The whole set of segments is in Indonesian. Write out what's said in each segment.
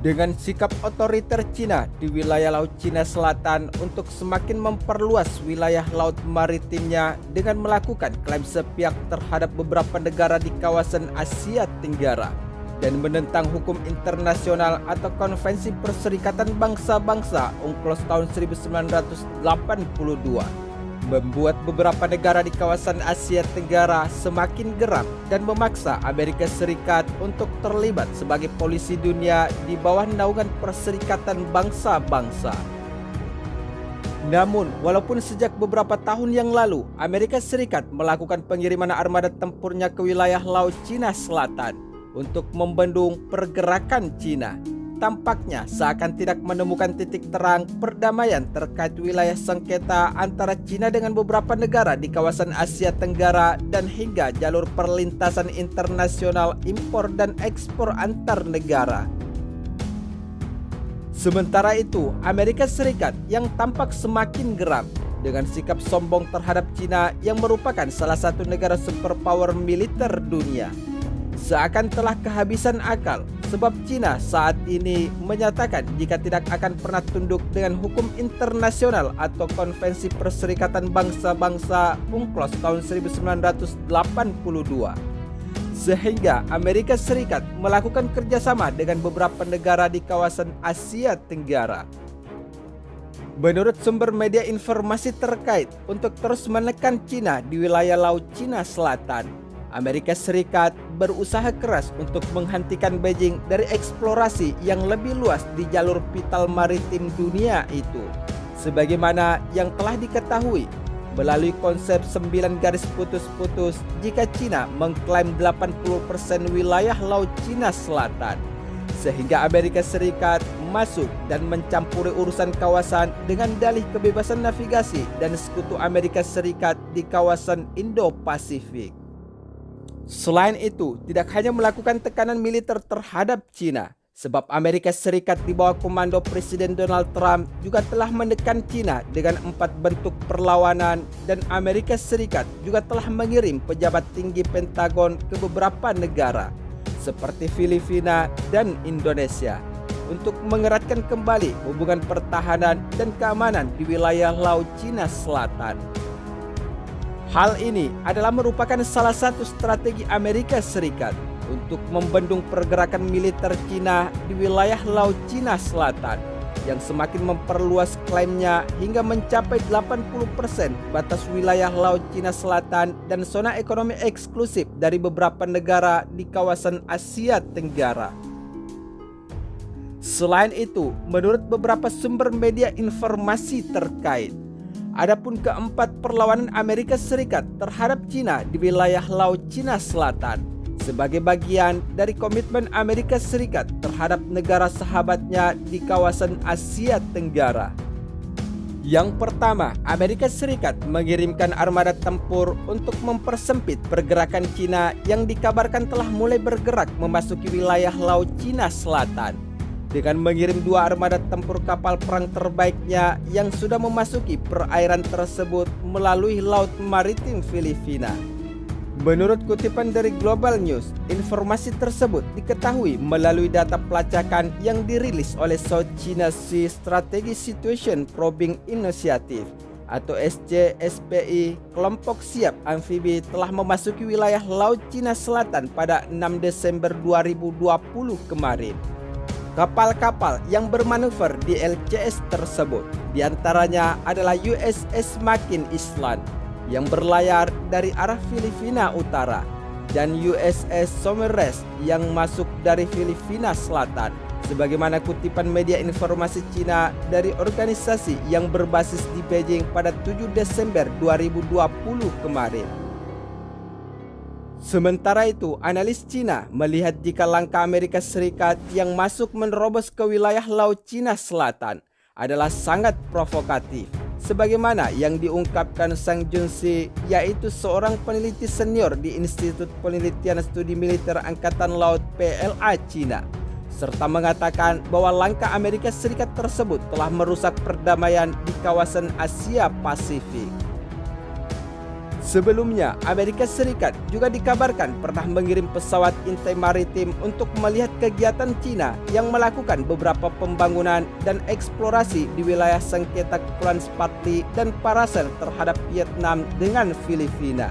Dengan sikap otoriter Cina di wilayah Laut Cina Selatan untuk semakin memperluas wilayah laut maritimnya dengan melakukan klaim sepihak terhadap beberapa negara di kawasan Asia Tenggara dan menentang hukum internasional atau Konvensi Perserikatan Bangsa-Bangsa UNCLOS tahun 1982, membuat beberapa negara di kawasan Asia Tenggara semakin geram dan memaksa Amerika Serikat untuk terlibat sebagai polisi dunia di bawah naungan Perserikatan Bangsa-Bangsa. Namun, walaupun sejak beberapa tahun yang lalu Amerika Serikat melakukan pengiriman armada tempurnya ke wilayah Laut Cina Selatan untuk membendung pergerakan Cina, tampaknya seakan tidak menemukan titik terang perdamaian terkait wilayah sengketa antara Cina dengan beberapa negara di kawasan Asia Tenggara dan hingga jalur perlintasan internasional impor dan ekspor antar negara. Sementara itu, Amerika Serikat yang tampak semakin geram dengan sikap sombong terhadap Cina yang merupakan salah satu negara superpower militer dunia, seakan telah kehabisan akal sebab Cina saat ini menyatakan jika tidak akan pernah tunduk dengan hukum internasional atau Konvensi Perserikatan Bangsa-Bangsa UNCLOS tahun 1982. Sehingga Amerika Serikat melakukan kerjasama dengan beberapa negara di kawasan Asia Tenggara. Menurut sumber media informasi terkait untuk terus menekan Cina di wilayah Laut Cina Selatan, Amerika Serikat berusaha keras untuk menghentikan Beijing dari eksplorasi yang lebih luas di jalur vital maritim dunia itu, sebagaimana yang telah diketahui melalui konsep 9 garis putus-putus jika Cina mengklaim 80% wilayah Laut Cina Selatan, sehingga Amerika Serikat masuk dan mencampuri urusan kawasan dengan dalih kebebasan navigasi dan sekutu Amerika Serikat di kawasan Indo-Pasifik. Selain itu, tidak hanya melakukan tekanan militer terhadap Cina, sebab Amerika Serikat di bawah komando Presiden Donald Trump juga telah menekan Cina dengan 4 bentuk perlawanan, dan Amerika Serikat juga telah mengirim pejabat tinggi Pentagon ke beberapa negara seperti Filipina dan Indonesia untuk mengeratkan kembali hubungan pertahanan dan keamanan di wilayah Laut Cina Selatan. Hal ini adalah merupakan salah satu strategi Amerika Serikat untuk membendung pergerakan militer Cina di wilayah Laut Cina Selatan yang semakin memperluas klaimnya hingga mencapai 80% batas wilayah Laut Cina Selatan dan zona ekonomi eksklusif dari beberapa negara di kawasan Asia Tenggara. Selain itu, menurut beberapa sumber media informasi terkait, adapun keempat perlawanan Amerika Serikat terhadap Cina di wilayah Laut Cina Selatan sebagai bagian dari komitmen Amerika Serikat terhadap negara sahabatnya di kawasan Asia Tenggara. Yang pertama, Amerika Serikat mengirimkan armada tempur untuk mempersempit pergerakan Cina yang dikabarkan telah mulai bergerak memasuki wilayah Laut Cina Selatan, dengan mengirim 2 armada tempur kapal perang terbaiknya yang sudah memasuki perairan tersebut melalui Laut Maritim Filipina. Menurut kutipan dari Global News, informasi tersebut diketahui melalui data pelacakan yang dirilis oleh South China Sea Strategic Situation Probing Initiative atau SCSPI. Kelompok siap amfibi telah memasuki wilayah Laut Cina Selatan pada 6 Desember 2020 kemarin. Kapal-kapal yang bermanuver di LCS tersebut diantaranya adalah USS Makin Island yang berlayar dari arah Filipina Utara dan USS Somerset yang masuk dari Filipina Selatan, sebagaimana kutipan media informasi Cina dari organisasi yang berbasis di Beijing pada 7 Desember 2020 kemarin. Sementara itu, analis Cina melihat jika langkah Amerika Serikat yang masuk menerobos ke wilayah Laut Cina Selatan adalah sangat provokatif, sebagaimana yang diungkapkan Sang Junsi, yaitu seorang peneliti senior di Institut Penelitian Studi Militer Angkatan Laut PLA Cina, serta mengatakan bahwa langkah Amerika Serikat tersebut telah merusak perdamaian di kawasan Asia Pasifik. Sebelumnya, Amerika Serikat juga dikabarkan pernah mengirim pesawat intai maritim untuk melihat kegiatan Cina yang melakukan beberapa pembangunan dan eksplorasi di wilayah sengketa Kepulauan Spratly dan Paracel terhadap Vietnam dengan Filipina.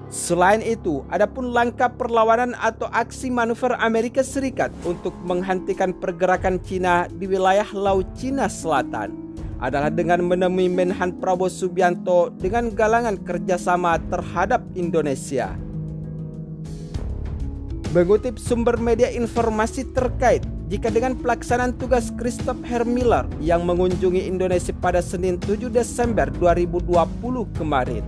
Selain itu, adapun langkah perlawanan atau aksi manuver Amerika Serikat untuk menghentikan pergerakan Cina di wilayah Laut Cina Selatan adalah dengan menemui Menhan Prabowo Subianto dengan galangan kerjasama terhadap Indonesia. Mengutip sumber media informasi terkait, jika dengan pelaksanaan tugas Christopher Miller yang mengunjungi Indonesia pada Senin 7 Desember 2020 kemarin,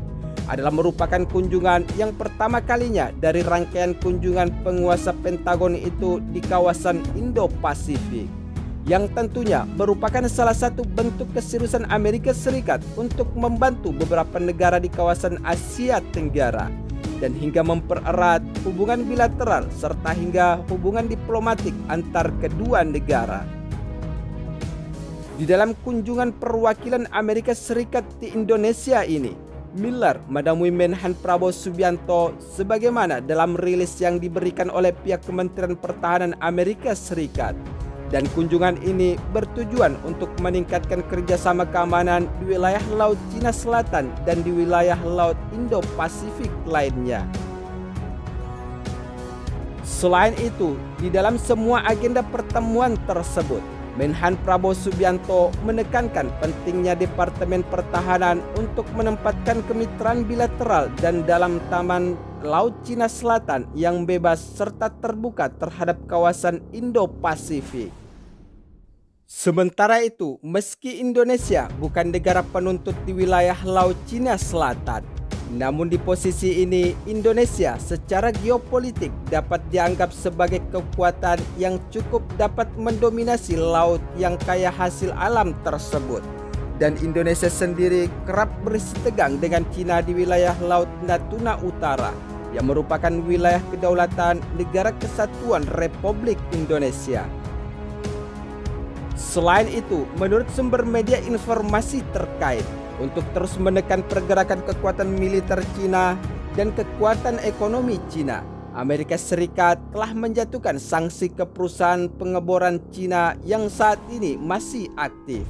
adalah merupakan kunjungan yang pertama kalinya dari rangkaian kunjungan penguasa Pentagon itu di kawasan Indo-Pasifik, yang tentunya merupakan salah satu bentuk keseriusan Amerika Serikat untuk membantu beberapa negara di kawasan Asia Tenggara dan hingga mempererat hubungan bilateral serta hingga hubungan diplomatik antar kedua negara. Di dalam kunjungan perwakilan Amerika Serikat di Indonesia ini, Miller menemui Menhan Prabowo Subianto sebagaimana dalam rilis yang diberikan oleh pihak Kementerian Pertahanan Amerika Serikat. Dan kunjungan ini bertujuan untuk meningkatkan kerjasama keamanan di wilayah Laut Cina Selatan dan di wilayah Laut Indo-Pasifik lainnya. Selain itu, di dalam semua agenda pertemuan tersebut, Menhan Prabowo Subianto menekankan pentingnya Departemen Pertahanan untuk menempatkan kemitraan bilateral dan dalam taman Laut Cina Selatan yang bebas serta terbuka terhadap kawasan Indo-Pasifik. Sementara itu, meski Indonesia bukan negara penuntut di wilayah Laut Cina Selatan, namun di posisi ini Indonesia secara geopolitik dapat dianggap sebagai kekuatan yang cukup dapat mendominasi laut yang kaya hasil alam tersebut. Dan Indonesia sendiri kerap bersih tegang dengan Cina di wilayah Laut Natuna Utara yang merupakan wilayah kedaulatan Negara Kesatuan Republik Indonesia. Selain itu, menurut sumber media informasi terkait, untuk terus menekan pergerakan kekuatan militer Cina dan kekuatan ekonomi Cina, Amerika Serikat telah menjatuhkan sanksi ke perusahaan pengeboran Cina yang saat ini masih aktif.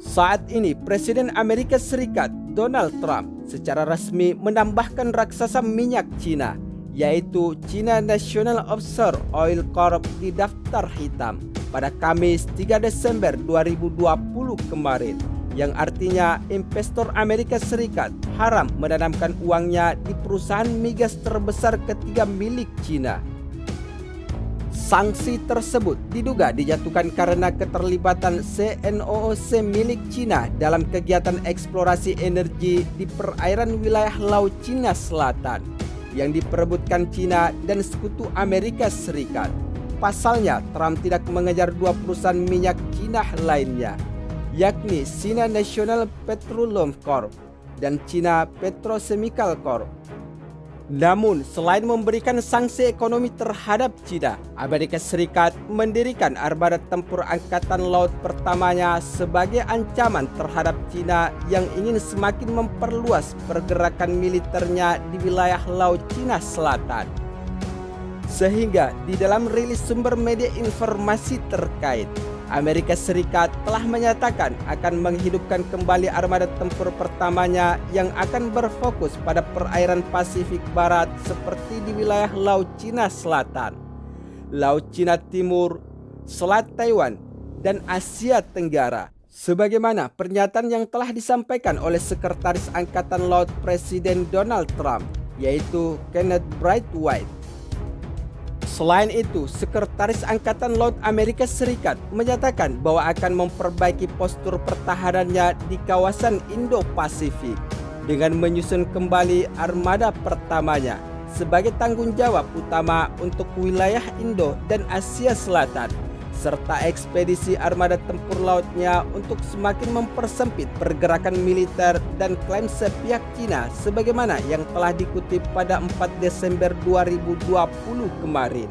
Saat ini, Presiden Amerika Serikat Donald Trump secara resmi menambahkan raksasa minyak Cina, yaitu China National Offshore Oil Corp di daftar hitam pada Kamis 3 Desember 2020 kemarin, yang artinya investor Amerika Serikat haram menanamkan uangnya di perusahaan migas terbesar ketiga milik Cina. Sanksi tersebut diduga dijatuhkan karena keterlibatan CNOOC milik Cina dalam kegiatan eksplorasi energi di perairan wilayah Laut Cina Selatan yang diperebutkan Cina dan sekutu Amerika Serikat. Pasalnya, Trump tidak mengejar dua perusahaan minyak Cina lainnya, yakni China National Petroleum Corp dan China Petrochemical Corp. Namun, selain memberikan sanksi ekonomi terhadap Cina, Amerika Serikat mendirikan armada tempur angkatan laut pertamanya sebagai ancaman terhadap Cina yang ingin semakin memperluas pergerakan militernya di wilayah Laut Cina Selatan. Sehingga di dalam rilis sumber media informasi terkait, Amerika Serikat telah menyatakan akan menghidupkan kembali armada tempur pertamanya yang akan berfokus pada perairan Pasifik Barat seperti di wilayah Laut Cina Selatan, Laut Cina Timur, Selat Taiwan, dan Asia Tenggara. Sebagaimana pernyataan yang telah disampaikan oleh Sekretaris Angkatan Laut Presiden Donald Trump, yaitu Kenneth Braithwaite. Selain itu, Sekretaris Angkatan Laut Amerika Serikat menyatakan bahwa akan memperbaiki postur pertahanannya di kawasan Indo-Pasifik dengan menyusun kembali armada pertamanya sebagai tanggung jawab utama untuk wilayah Indo dan Asia Selatan, serta ekspedisi armada tempur lautnya untuk semakin mempersempit pergerakan militer dan klaim sepihak Cina sebagaimana yang telah dikutip pada 4 Desember 2020 kemarin.